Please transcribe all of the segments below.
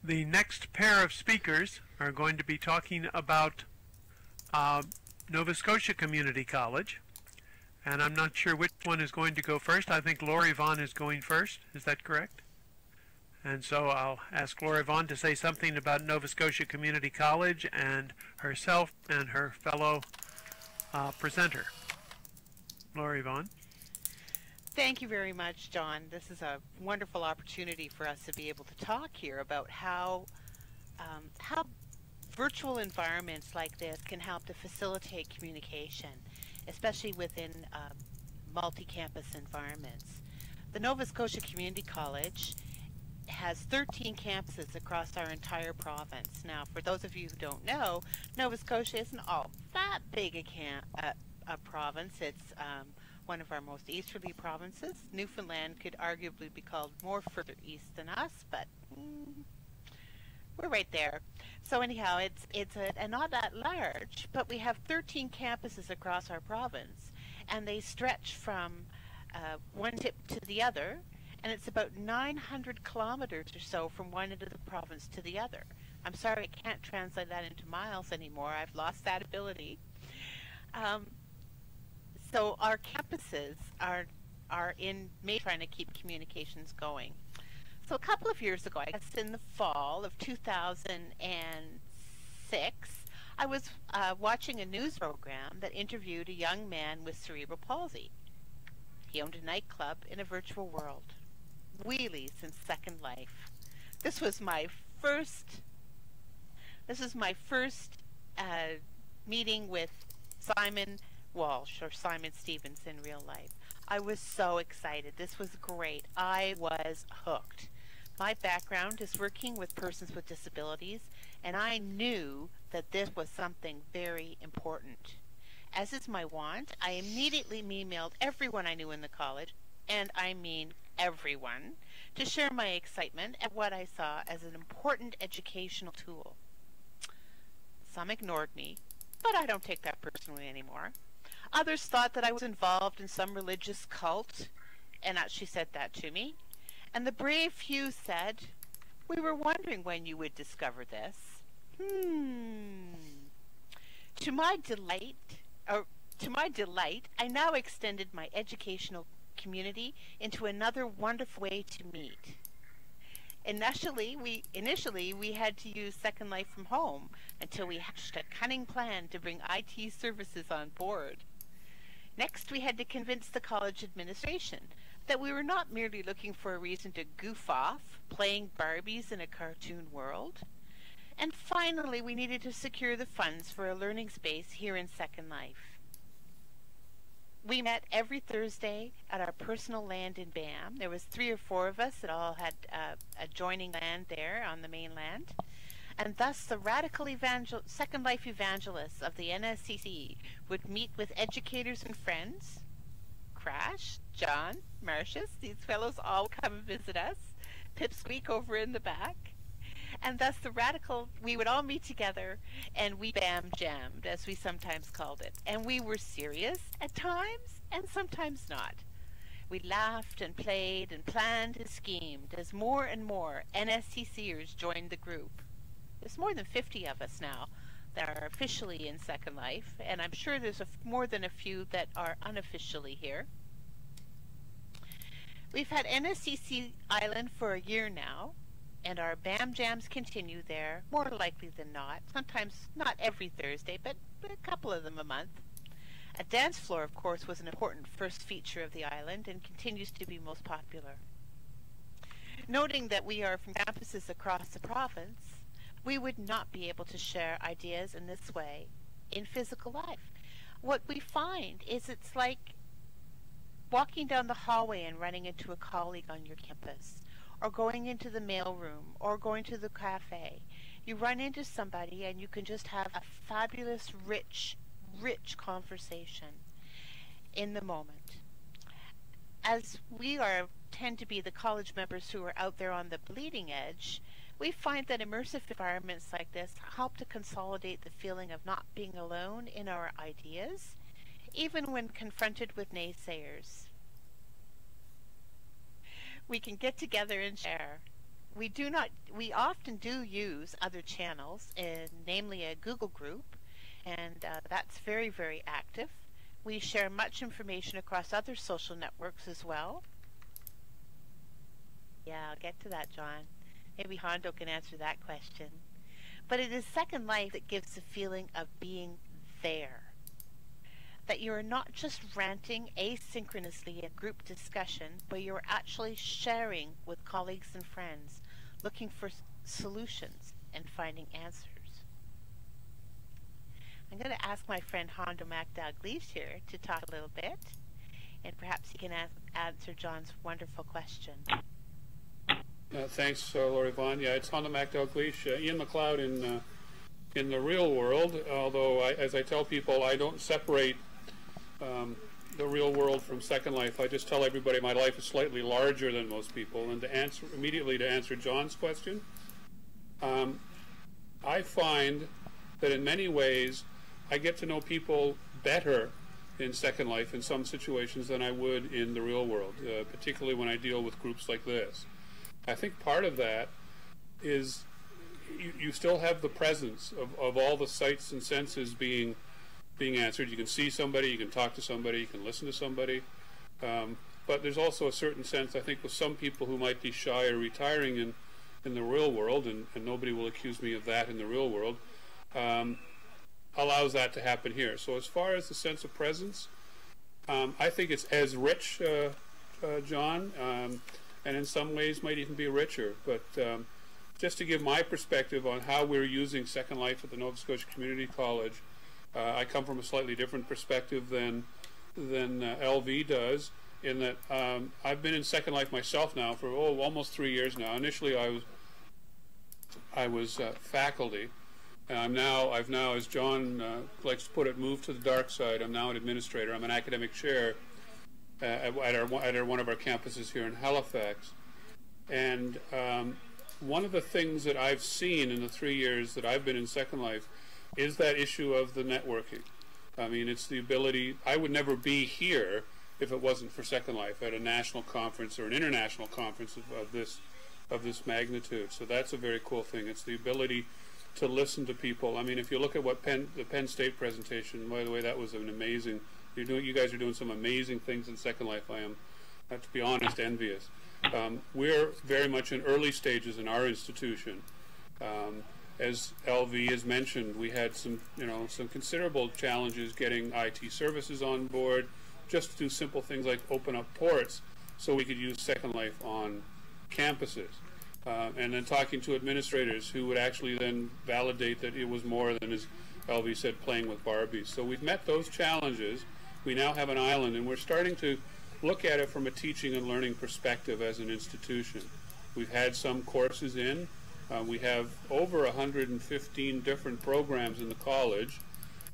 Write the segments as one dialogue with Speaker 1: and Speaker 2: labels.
Speaker 1: The next pair of speakers are going to be talking about Nova Scotia Community College. And I'm not sure which one is going to go first. I think LoriVonne is going first. Is that correct? And so I'll ask LoriVonne to say something about Nova Scotia Community College and herself and her fellow presenter. LoriVonne.
Speaker 2: Thank you very much, John. This is a wonderful opportunity for us to be able to talk here about how virtual environments like this can help to facilitate communication, especially within multi-campus environments. The Nova Scotia Community College has 13 campuses across our entire province. Now, for those of you who don't know, Nova Scotia isn't all that big a province. It's one of our most easterly provinces. Newfoundland could arguably be called more further east than us, but we're right there. So anyhow, it's not that large, but we have 13 campuses across our province, and they stretch from one tip to the other, and it's about 900 kilometers or so from one end of the province to the other. I'm sorry, I can't translate that into miles anymore. I've lost that ability. So our campuses are in May trying to keep communications going. So a couple of years ago, I guess in the fall of 2006, I was watching a news program that interviewed a young man with cerebral palsy. He owned a nightclub in a virtual world. Wheelies and Second Life. This was my first meeting with Simon Walsh, or Simon Stevens in real life. I was so excited. This was great. I was hooked. My background is working with persons with disabilities, and I knew that this was something very important. As is my wont, I immediately emailed everyone I knew in the college, and I mean everyone, to share my excitement at what I saw as an important educational tool. Some ignored me, but I don't take that personally anymore. Others thought that I was involved in some religious cult, and actually said that to me. And the brave few said, "We were wondering when you would discover this." To my delight, I now extended my educational community into another wonderful way to meet. Initially, we had to use Second Life from home until we hatched a cunning plan to bring IT services on board. Next, we had to convince the college administration that we were not merely looking for a reason to goof off, playing Barbies in a cartoon world. And finally, we needed to secure the funds for a learning space here in Second Life. We met every Thursday at our personal land in BAM. There was 3 or 4 of us that all had adjoining land there on the mainland. And thus the radical Second Life evangelists of the NSCC would meet with educators and friends. Crash, John, Marcius, these fellows all come and visit us. Pipsqueak over in the back. And thus we would all meet together, and we bam jammed, as we sometimes called it. And we were serious at times, and sometimes not. We laughed and played and planned and schemed as more and more NSCCers joined the group. There's more than 50 of us now that are officially in Second Life, and I'm sure there's more than a few that are unofficially here. We've had NSCC Island for a year now, and our BAM Jams continue there, more likely than not. Sometimes not every Thursday, but a couple of them a month. A dance floor, of course, was an important first feature of the island and continues to be most popular. Noting that we are from campuses across the province, we would not be able to share ideas in this way in physical life. What we find is it's like walking down the hallway and running into a colleague on your campus, or going into the mailroom, or going to the cafe. You run into somebody and you can just have a fabulous, rich conversation in the moment. As we tend to be the college members who are out there on the bleeding edge, we find that immersive environments like this help to consolidate the feeling of not being alone in our ideas, even when confronted with naysayers. We can get together and share. We often do use other channels, namely a Google group, and that's very, very active. We share much information across other social networks as well. Yeah, I'll get to that, John. Maybe Hondo can answer that question. But it is Second Life that gives the feeling of being there. That you're not just ranting asynchronously in group discussion, but you're actually sharing with colleagues and friends, looking for solutions and finding answers. I'm going to ask my friend Hondomac Dalgleish here to talk a little bit, and perhaps he can answer John's wonderful question.
Speaker 3: Thanks, LoriVonne. Yeah, it's Hondomac Dalgleish. Ian MacLeod in the real world, although as I tell people, I don't separate the real world from Second Life. I just tell everybody my life is slightly larger than most people. And to answer John's question, I find that in many ways I get to know people better in Second Life in some situations than I would in the real world, particularly when I deal with groups like this. I think part of that is you still have the presence of all the sights and senses being answered. You can see somebody, you can talk to somebody, you can listen to somebody. But there's also a certain sense, I think, with some people who might be shy or retiring in the real world, and nobody will accuse me of that in the real world, allows that to happen here. So as far as the sense of presence, I think it's as rich, John, and in some ways might even be richer. But just to give my perspective on how we're using Second Life at the Nova Scotia Community College, I come from a slightly different perspective than LV does, in that I've been in Second Life myself now for almost 3 years now. Initially, I was faculty. I've now, as John likes to put it, moved to the dark side. I'm now an administrator. I'm an academic chair at one of our campuses here in Halifax. And one of the things that I've seen in the 3 years that I've been in Second Life is that issue of the networking. I mean, it's the ability. I would never be here if it wasn't for Second Life at a national conference or an international conference of this magnitude. So that's a very cool thing. It's the ability to listen to people. I mean, if you look at what the Penn State presentation, by the way, that was an amazing. You guys are doing some amazing things in Second Life. I am, to be honest, envious. We're very much in early stages in our institution. As LV has mentioned, we had some considerable challenges getting IT services on board, just to do simple things like open up ports so we could use Second Life on campuses. And then talking to administrators who would actually then validate that it was more than, as LV said, playing with Barbies. So we've met those challenges. We now have an island, and we're starting to look at it from a teaching and learning perspective as an institution. We've had some courses in. We have over 115 different programs in the college,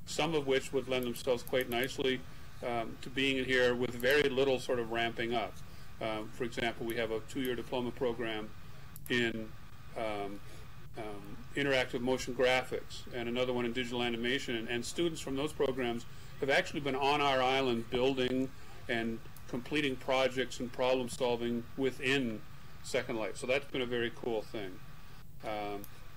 Speaker 3: some of which would lend themselves quite nicely to being in here with very little sort of ramping up. For example, we have a 2-year diploma program in interactive motion graphics and another one in digital animation, and students from those programs have actually been on our island building and completing projects and problem solving within Second Life. So that's been a very cool thing.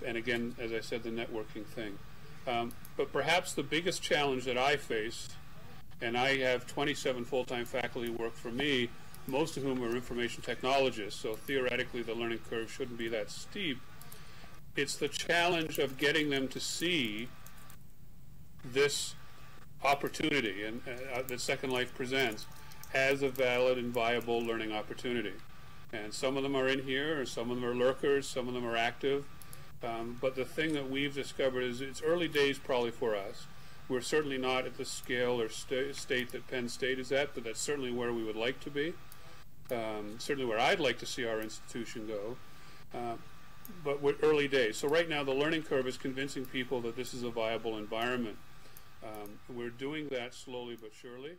Speaker 3: And again, as I said, the networking thing. But perhaps the biggest challenge that I face, and I have 27 full-time faculty work for me, most of whom are information technologists, so theoretically the learning curve shouldn't be that steep. It's the challenge of getting them to see this opportunity that Second Life presents as a valid and viable learning opportunity. And some of them are in here, or some of them are lurkers, some of them are active. But the thing that we've discovered is it's early days probably for us. We're certainly not at the scale or state that Penn State is at, but that's certainly where we would like to be. Certainly where I'd like to see our institution go. But we're early days. So right now the learning curve is convincing people that this is a viable environment. We're doing that slowly but surely.